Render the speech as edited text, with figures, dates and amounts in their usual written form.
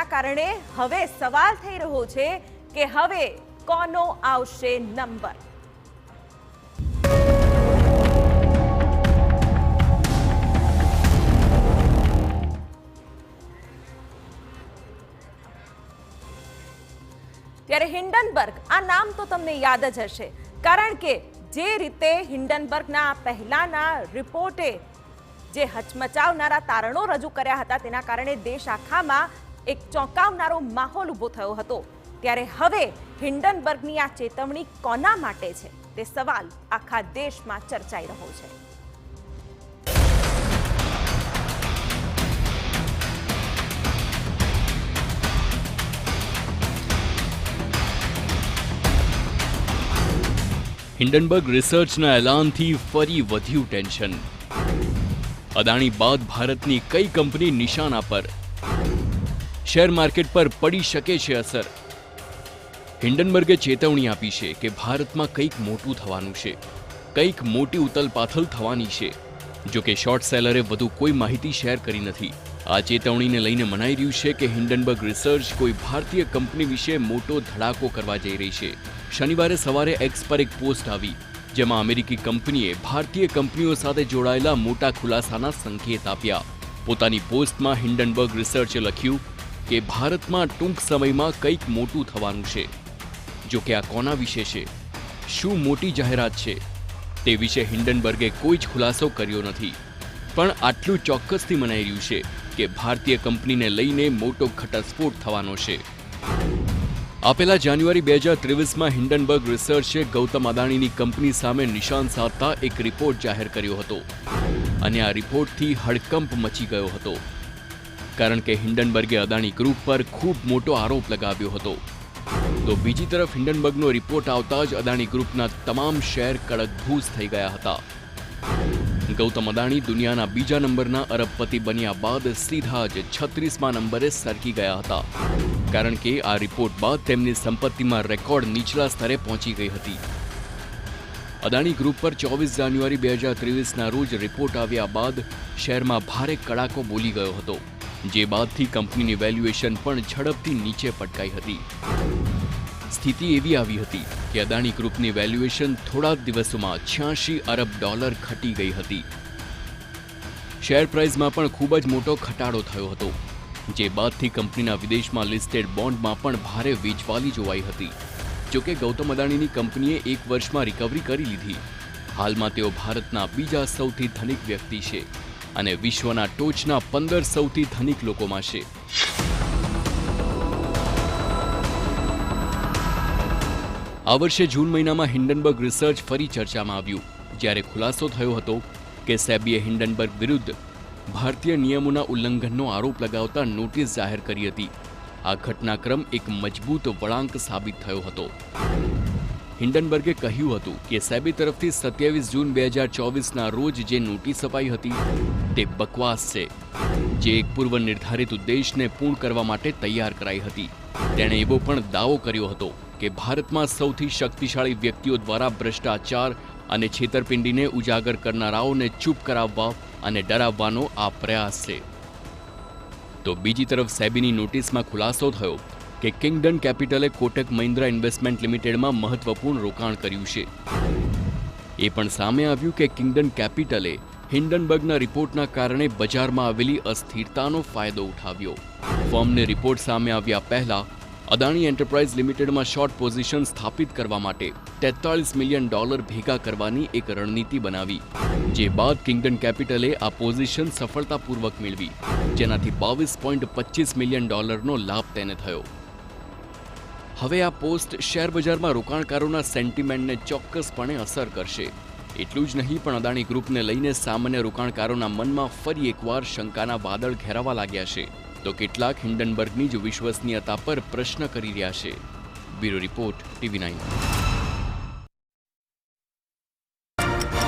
જેના કારણે હવે સવાલ થઈ રહ્યો છે કે હવે કોનો આવશે નંબર। ત્યારે હિન્ડનબર્ગ આ નામ તો તમને યાદ જ હશે, કારણ કે જે રીતે હિન્ડનબર્ગના પહેલાના રિપોર્ટે જે હચમચાવનારા તારણો રજૂ કર્યા હતા તેના કારણે દેશ આખામાં એક ચોંકાવનારો માહોલ ઊભો થયો હતો। ત્યારે હવે હિન્ડનબર્ગની આ ચેતવણી કોના માટે છે તે સવાલ આખા દેશમાં ચર્ચાઈ રહ્યો છે। હિન્ડનબર્ગ રિસર્ચના એલાનથી ફરી વધ્યું ટેન્શન। અદાણી બાદ ભારતની કઈ કંપની નિશાના પર? શેર માર્કેટ પર પડી શકે છે અસર। હિન્ડનબર્ગે ચેતવણી આપી છે કે ભારતમાં કંઈક મોટું થવાનું છે, કંઈક મોટી ઉથલપાથલ થવાની છે। જો કે શોર્ટ સેલરે વધુ કોઈ માહિતી શેર કરી નથી। આ ચેતવણીને લઈને મનાઈ રહ્યું છે કે હિન્ડનબર્ગ રિસર્ચ કોઈ ભારતીય કંપની વિશે મોટો ધડાકો કરવા જઈ રહી છે। શનિવારે સવારે એક્સ પર એક પોસ્ટ આવી જેમાં અમેરિકી કંપનીએ ભારતીય કંપનીઓ સાથે જોડાયેલા મોટા ખુલાસાના સંકેત આપ્યા। પોતાની પોસ્ટમાં હિન્ડનબર્ગ રિસર્ચે લખ્યું કે ભારતમાં ટૂંક સમયમાં કંઈક મોટું થવાનું છે। જો કે આ કોના વિશે છે, શું મોટી જાહેરાત છે તે વિશે હિન્ડનબર્ગે કોઈ જ ખુલાસો કર્યો નથી, પણ આટલું ચોક્કસથી મનાઈ રહ્યું છે કે ભારતીય કંપનીને લઈને મોટો ઘટસ્ફોટ થવાનો છે। આપેલા જાન્યુઆરી 2023માં હિન્ડનબર્ગ રિસર્ચે ગૌતમ અદાણીની કંપની સામે નિશાન સાધતા એક રિપોર્ટ જાહેર કર્યો હતો અને આ રિપોર્ટથી હડકંપ મચી ગયો હતો, કારણ કે હિન્ડનબર્ગે અદાણી ગ્રુપ પર ખૂબ મોટો આરોપ લગાવ્યો હતો। તો બીજી તરફ હિન્ડનબર્ગનો રિપોર્ટ આવતા જ અદાણી ગ્રુપના તમામ શેર કડકભૂસ થઈ ગયા હતા। ગૌતમ અદાણી દુનિયાના બીજા નંબરના અરબપતિ બન્યા બાદ સીધા જ 36મા નંબરે સરકી ગયા હતા, કારણ કે આ રિપોર્ટ બાદ તેમની સંપત્તિમાં રેકોર્ડ નીચલા સ્તરે પહોંચી ગઈ હતી। અદાણી ગ્રુપ પર 24 જાન્યુઆરી 2023ના રોજ રિપોર્ટ આવ્યા બાદ શેરમાં ભારે કડાકો બોલી ગયો હતો, જે બાદથી કંપનીની વેલ્યુએશન પણ ઝડપથી નીચે પટકાઈ હતી। સ્થિતિ એવી આવી હતી કે અદાણી ગ્રુપની વેલ્યુએશન થોડા જ દિવસોમાં $86 અરબ ઘટી ગઈ હતી। શેર પ્રાઇસમાં પણ ખૂબ જ મોટો ઘટાડો થયો હતો, જે બાદથી કંપનીના વિદેશમાં લિસ્ટેડ બોન્ડમાં પણ ભારે વેચવાલી જોવાઈ હતી। જો કે ગૌતમ અદાણીની કંપનીએ એક વર્ષમાં રિકવરી કરી લીધી। હાલમાં તેઓ ભારતના બીજા સૌથી ધનિક વ્યક્તિ છે અને વિશ્વના ટોચના 15 સૌથી ધનિક લોકોમાં છે। આ વર્ષે જૂન મહિનામાં હિન્ડનબર્ગ રિસર્ચ ફરી ચર્ચામાં આવ્યું, જ્યારે ખુલાસો થયો હતો કે સેબીએ હિન્ડનબર્ગ વિરુદ્ધ ભારતીય નિયમોના ઉલ્લંઘનનો આરોપ લગાવતા નોટિસ જાહેર કરી હતી। આ ઘટનાક્રમ એક મજબૂત વળાંક સાબિત થયો હતો। હિન્ડનબર્ગે કહ્યું હતું કે સેબી તરફથી 27 જૂન 2024ના રોજ જે નોટિસ અપાઈ હતી તે બકવાસ છે, જે એક પૂર્વ નિર્ધારિત ઉદ્દેશને પૂર્ણ કરવા માટે તૈયાર કરાઈ હતી। તેણે એવો પણ દાવો કર્યો હતો કે ભારતમાં સૌથી શક્તિશાળી વ્યક્તિઓ દ્વારા ભ્રષ્ટાચાર અને છેતરપિંડીને ઉજાગર કરનારાઓને ચૂપ કરાવવા અને ડરાવવાનો આ પ્રયાસ છે। તો બીજી તરફ સેબીની નોટિસમાં ખુલાસો થયો કે કિંગડન કેપિટલે કોટક મહિન્દ્રા ઇન્વેસ્ટમેન્ટ લિમિટેડમાં મહત્વપૂર્ણ રોકાણ કર્યું છે। એ પણ સામે આવ્યું કે કિંગડન કેપિટલે હિન્ડનબર્ગના રિપોર્ટના કારણે બજારમાં આવેલી અસ્થિરતાનો ફાયદો ઉઠાવ્યો। ફર્મને રિપોર્ટ સામે આવ્યા પહેલા અદાણી એન્ટરપ્રાઇઝ લિમિટેડમાં શોર્ટ પોઝિશન સ્થાપિત કરવા માટે $43 મિલિયન ભેગા કરવાની એક રણનીતિ બનાવી, જે બાદ કિંગડન કેપિટલે આ પોઝિશન સફળતાપૂર્વક મેળવી, જેનાથી $22.25 મિલિયન નો લાભ તેને થયો। હવે આ પોસ્ટ શેર બજારમાં રોકાણકારોના સેન્ટિમેન્ટને ચોક્કસપણે અસર કરશે। એટલું જ નહીં, પણ અદાણી ગ્રુપને લઈને સામાન્ય રોકાણકારોના મનમાં ફરી એકવાર શંકાના વાદળ ઘેરાવા લાગ્યા છે। તો કેટલાક હિન્ડનબર્ગની જ વિશ્વસનીયતા પર પ્રશ્ન કરી રહ્યા છે। Bureau report, TV9।